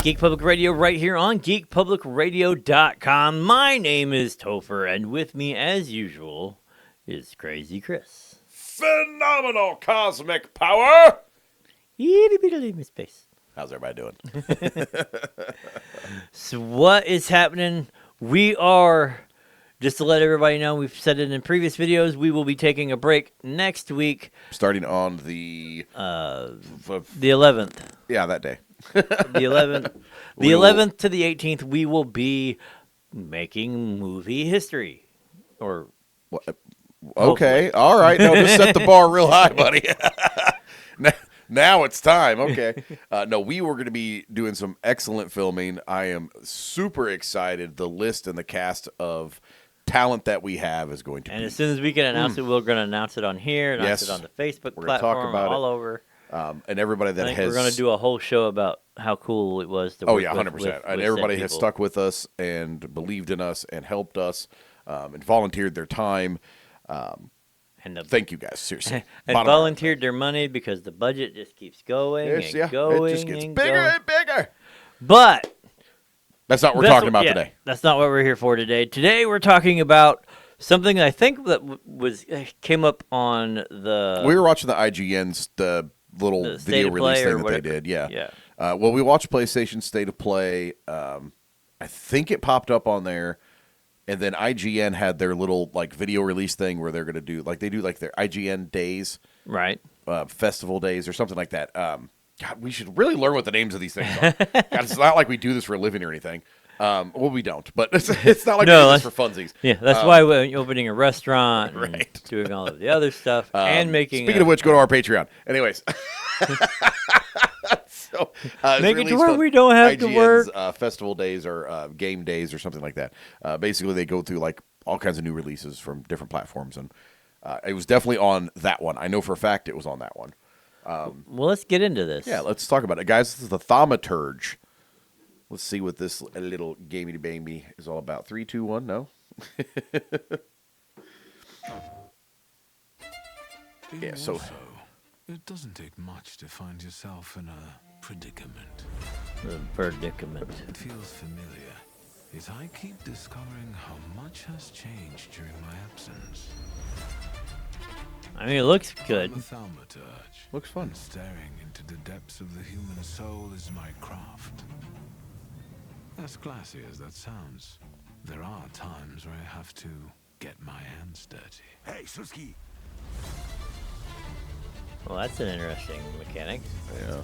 Geek Public Radio right here on geekpublicradio.com. My name is Topher, and with me, as usual, is Crazy Chris. Phenomenal cosmic power! Itty bitty Miss Space. How's everybody doing? So what is happening? We are, just to let everybody know, we've said it in previous videos, we will be taking a break next week. Starting on the 11th. Yeah, that day. The 11th. The 11th to the 18th, we will be making movie history. Or What? Okay, all right. No, just set the bar real high, buddy. Now it's time. Okay. No, we were going to be doing some excellent filming. I am super excited. The list and the cast of talent that we have is going to be. And as soon as we can announce it, we're going to announce it on here, announce it on the Facebook platform, talk about all over. And everybody that has... We're going to do a whole show about how cool it was to work with. 100%. And everybody has stuck with us and believed in us and helped us and volunteered their time. Thank you guys, seriously. And volunteered their money because the budget just keeps going going. It just gets bigger and bigger. But that's not what we're talking about today. That's not what we're here for today. Today we're talking about something I think that came up on the... We were watching the IGN's the little video release thing that they did. Yeah. Well, we watched PlayStation State of Play. I think it popped up on there. And then IGN had their little video release thing where they're going to do their IGN days, right? Festival days or something like that. God, we should really learn what the names of these things are. God, it's not like we do this for a living or anything. Well, we don't, but it's not like we do this for funsies. Yeah, that's why we're opening a restaurant, and right? Doing all of the other stuff, and making. Speaking of which, go to our Patreon. Anyways. So, make it to where we don't have to work. Festival days or game days or something like that. Basically, they go through all kinds of new releases from different platforms, and it was definitely on that one. I know for a fact it was on that one. Well, let's get into this. Yeah, let's talk about it, guys. This is the Thaumaturge. Let's see what this little gamey baby is all about. 3, 2, 1. No. Yeah. So. It doesn't take much to find yourself in a predicament. The predicament. It feels familiar, as I keep discovering how much has changed during my absence. I mean, it looks good. I'm a Thaumaturge. Looks fun. And staring into the depths of the human soul is my craft. As classy as that sounds, there are times where I have to get my hands dirty. Hey, Suski! Well, that's an interesting mechanic. Yeah.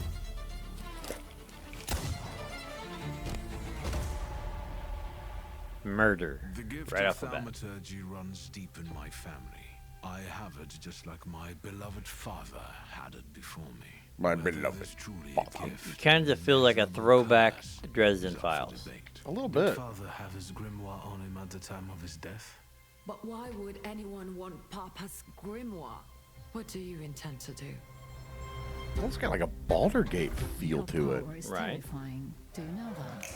Murder. The gift right of off the bat. Thaumaturgy runs deep in my family. I have it just like my beloved father had it before me. My beloved father. It kind of feels like a throwback to Dresden Files. A little bit. Did father have his grimoire on him at the time of his death? But why would anyone want Papa's grimoire? What do you intend to do? It's got like a Baldur's Gate feel to it. Right. Do you know that?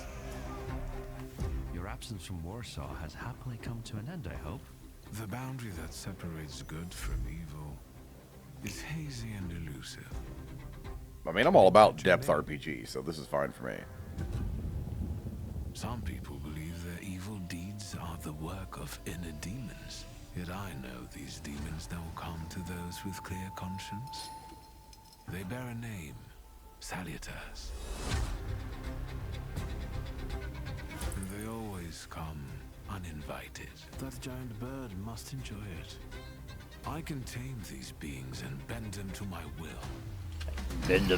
Your absence from Warsaw has happily come to an end, I hope. The boundary that separates good from evil is hazy and elusive. I mean, I'm all about depth RPG, so this is fine for me. Some people believe their evil deeds are the work of inner demons. Yet I know these demons don't come to those with clear conscience. They bear a name, Salutars. And they always come uninvited. That giant bird must enjoy it. I can tame these beings and bend them to my will.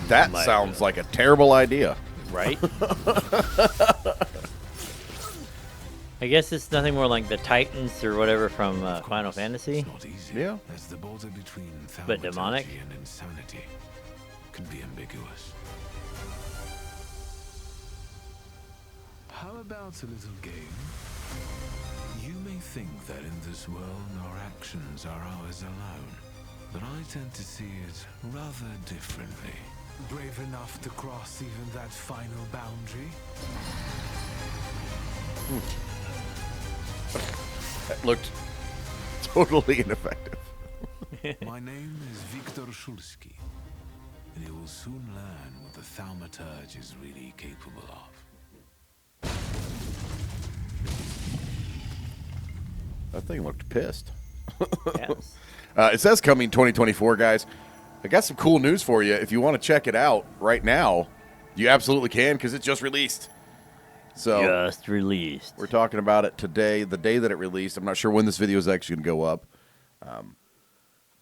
That sounds like a terrible idea. Right? I guess it's nothing more like the Titans or whatever from Final Fantasy. It's not easy, yeah. As the border between but demonic and insanity can be ambiguous. How about a little game? You may think that in this world our actions are ours alone, but I tend to see it rather differently. Brave enough to cross even that final boundary? That looked totally ineffective. My name is Viktor Shulsky, and you will soon learn what the Thaumaturge is really capable of. That thing looked pissed. Yes. It says coming 2024, guys. I got some cool news for you. If you want to check it out right now, you absolutely can because it just released. So Just released. we're talking about it today, the day that it released. I'm not sure when this video is actually going to go up,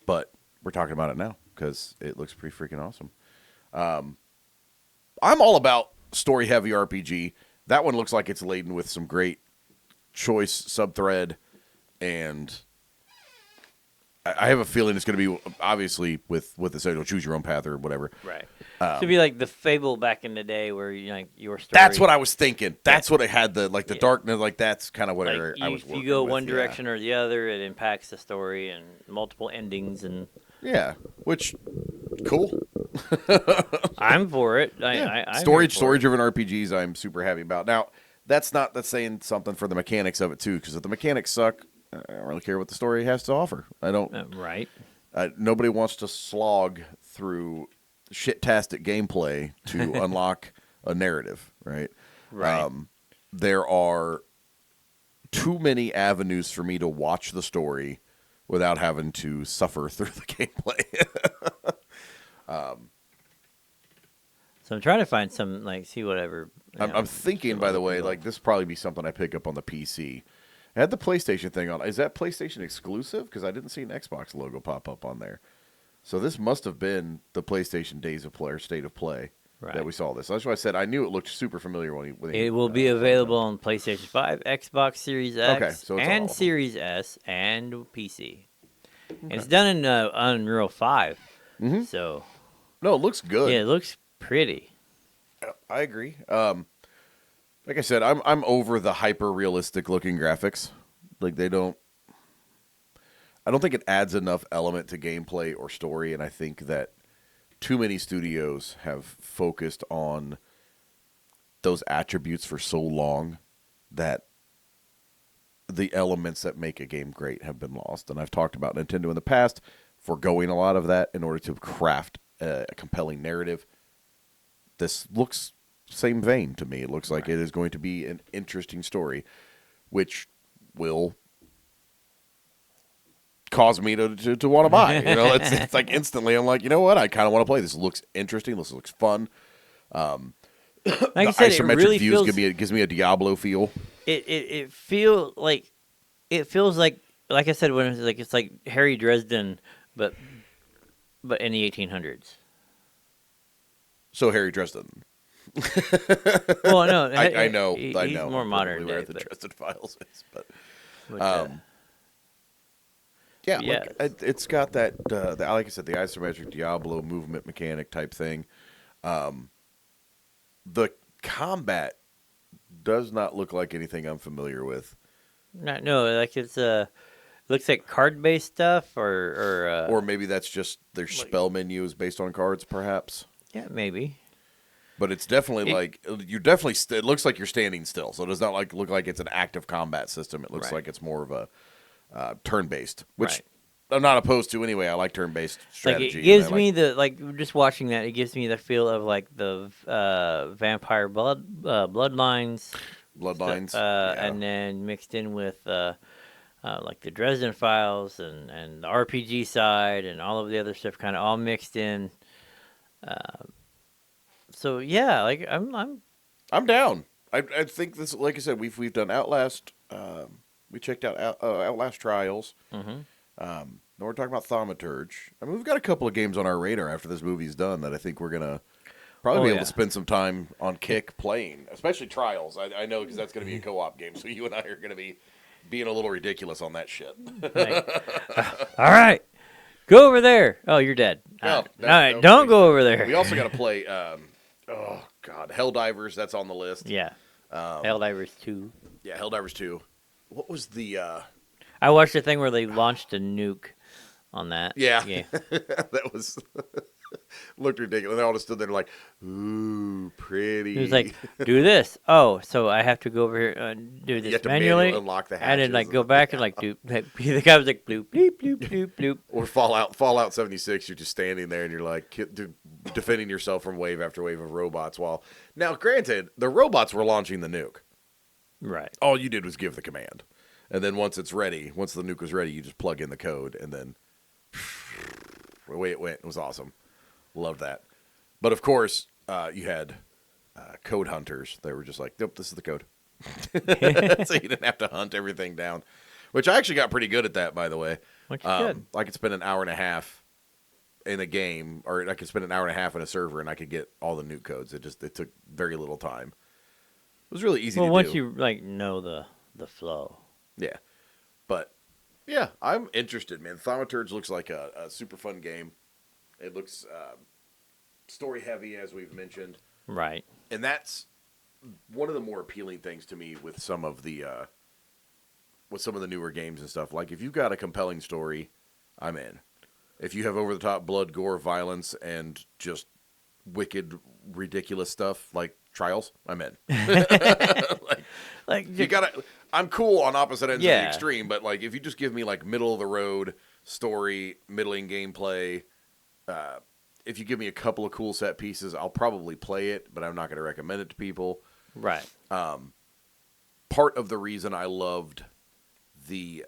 but we're talking about it now because it looks pretty freaking awesome. I'm all about story-heavy RPG. That one looks like it's laden with some great choice sub-thread, and I have a feeling it's going to be, obviously, with the you'll choose your own path or whatever. Right. Should be like the Fable back in the day where your story. That's what I was thinking. That's what it had, the darkness, that's kind of what I was working with. If you go one direction or the other, it impacts the story and multiple endings. And yeah, which, cool. I'm for it. Story-driven RPGs I'm super happy about. Now, that's saying something for the mechanics of it, too, because if the mechanics suck, I don't really care what the story has to offer. I don't. Right. Nobody wants to slog through shit-tastic gameplay to unlock a narrative, right? Right. There are too many avenues for me to watch the story without having to suffer through the gameplay. So I'm trying to find some, see whatever. I'm thinking, by the way, this probably be something I pick up on the PC. I had the PlayStation thing on. Is that PlayStation exclusive? Because I didn't see an Xbox logo pop up on there. So this must have been the PlayStation Days of Play or State of Play that we saw this. That's why I said I knew it looked super familiar when it will be available on PlayStation 5, Xbox Series X, and Series S, and PC. Okay. And it's done in Unreal 5. Mm-hmm. So no, it looks good. Yeah, it looks pretty. I agree. Like I said, I'm over the hyper realistic looking graphics. I don't think it adds enough element to gameplay or story, and I think that too many studios have focused on those attributes for so long that the elements that make a game great have been lost. And I've talked about Nintendo in the past foregoing a lot of that in order to craft a compelling narrative. This looks same vein to me. It looks like it is going to be an interesting story, which will cause me to want to buy. It's like instantly I'm like, you know what? I kind of want to play. This looks interesting. This looks fun. Like I said, isometric it really views gives me a Diablo feel. It feels like I said when it's like Harry Dresden, but in the 1800s. So Harry Dresden. Well, no, I know. He's more modern day. Where the Dresden Files is, but yeah, yes. It's got that like I said, the isometric Diablo movement mechanic type thing. The combat does not look like anything I'm familiar with. No, like it's looks like card-based stuff, or maybe that's just their spell menu is based on cards, perhaps. Yeah, maybe. But it's definitely it looks like you're standing still, so it does not look like it's an active combat system. It looks like it's more of a turn-based, which I'm not opposed to anyway. I like turn-based strategy. It gives me just watching that. It gives me the feel of the vampire bloodlines, and then mixed in with like the Dresden Files and the RPG side and all of the other stuff, kind of all mixed in. So yeah, I'm down. I think this, like I said, we've done Outlast. We checked out Outlast Trials. Mm-hmm. Now we're talking about Thaumaturge. I mean, we've got a couple of games on our radar after this movie's done that I think we're gonna probably be able to spend some time on Kick playing, especially Trials. I know because that's gonna be a co-op game, so you and I are gonna be being a little ridiculous on that shit. All right. Go over there. Oh, you're dead. No, don't go over there. We also got to play, Helldivers. That's on the list. Yeah. Helldivers 2. Yeah, Helldivers 2. What was the... I watched the thing where they launched a nuke on that. Yeah. That was... looked ridiculous. They all just stood there like, ooh, pretty. It was like, do this. Oh, so I have to go over here and do this you have to manually unlock the hatches. And then go back and do. The guy was like, bloop, bloop, bloop, bloop, bloop. Or Fallout 76, you're just standing there and you're like defending yourself from wave after wave of robots. Now, granted, the robots were launching the nuke. Right. All you did was give the command. And then once it's ready, once the nuke was ready, you just plug in the code, and then away it went. It was awesome. Loved that. But of course, you had code hunters. They were just like, nope, this is the code. So you didn't have to hunt everything down, which I actually got pretty good at that, by the way. Good. I could spend an hour and a half in a game, or I could spend an hour and a half in a server, and I could get all the nuke codes. It took very little time. It was really easy to do. Well, once you know the flow. Yeah. But yeah, I'm interested, man. Thaumaturge looks like a super fun game. It looks story heavy, as we've mentioned. Right. And that's one of the more appealing things to me with some of the newer games and stuff. Like, if you've got a compelling story, I'm in. If you have over-the-top blood, gore, violence, and just wicked, ridiculous stuff like Trials, I'm in. You gotta. I'm cool on opposite ends of the extreme, but like, if you just give me like middle of the road story, middling gameplay, if you give me a couple of cool set pieces, I'll probably play it, but I'm not going to recommend it to people. Right. Part of the reason I loved the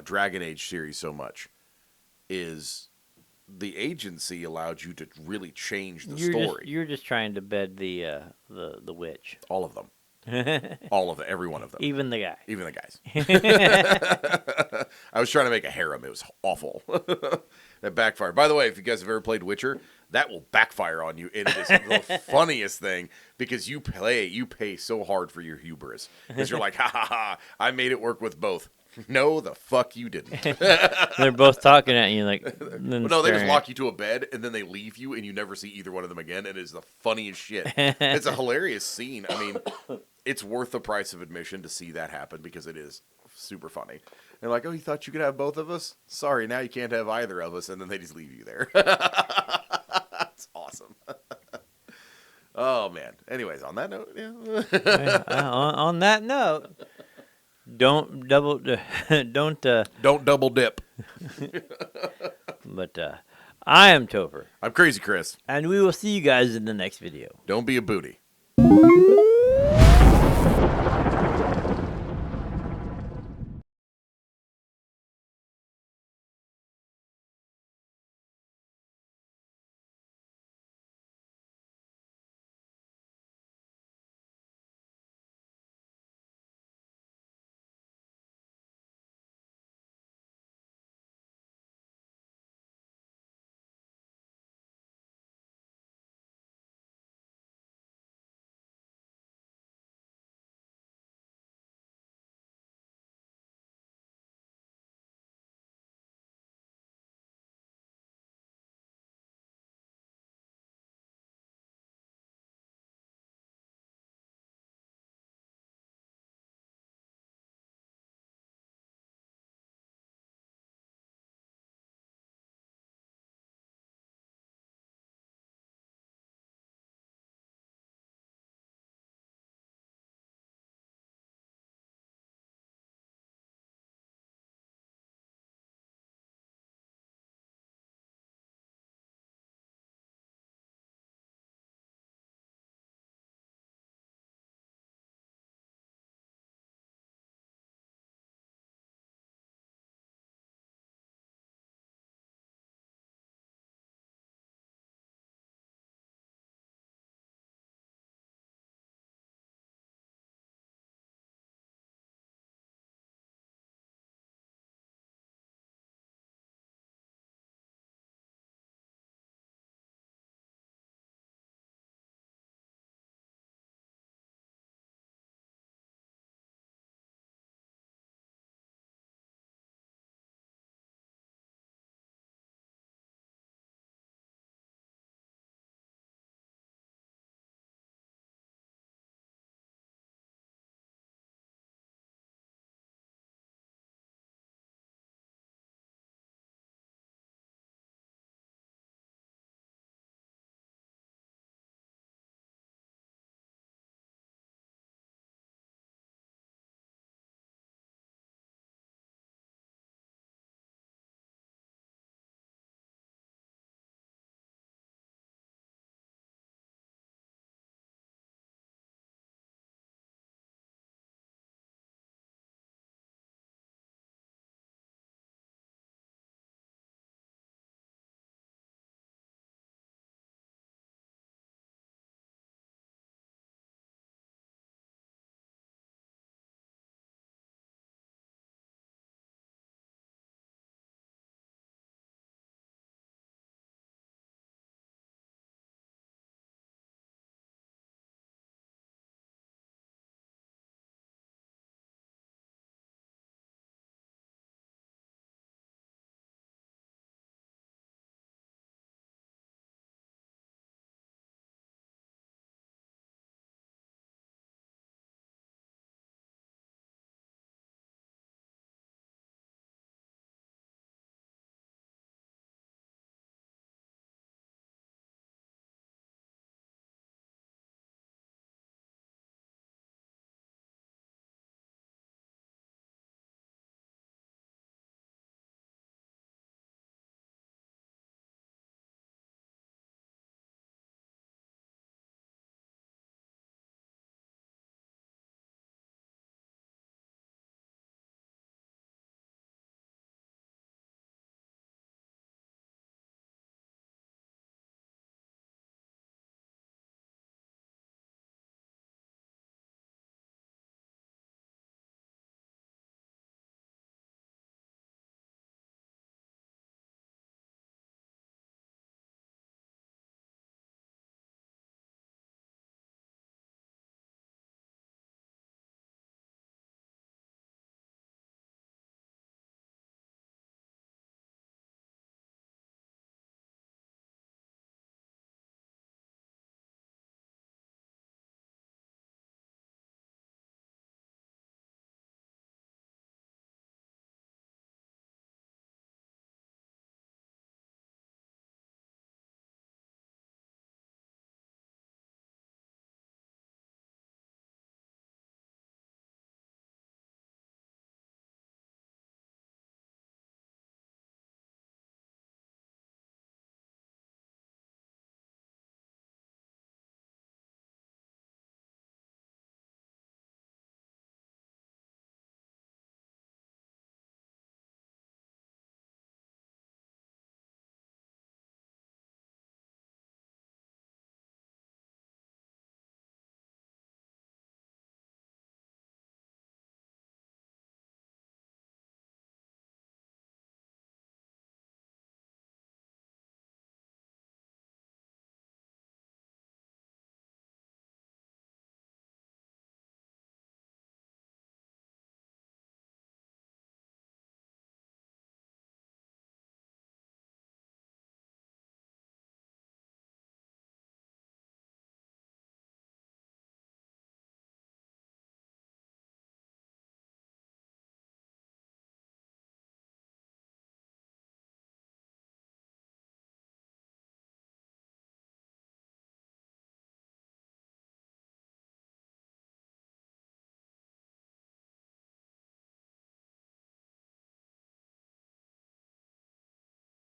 Dragon Age series so much is the agency allowed you to really change the story. You're just trying to bed the witch. All of them. All of it. Every one of them. Even the guy. Even the guys. I was trying to make a harem. It was awful. That backfired. By the way, if you guys have ever played Witcher, that will backfire on you. It is the funniest thing because you pay so hard for your hubris. Because you're like, ha ha ha, I made it work with both. No, the fuck you didn't. They're both talking at you like. No, they just lock you to a bed and then they leave you and you never see either one of them again. It is the funniest shit. It's a hilarious scene. I mean, it's worth the price of admission to see that happen because it is super funny. They're like, oh, you thought you could have both of us? Sorry, now you can't have either of us. And then they just leave you there. It's awesome. Oh, man. Anyways, on that note, yeah. On that note, don't double dip. But I am Topher. I'm Crazy Chris. And we will see you guys in the next video. Don't be a booty.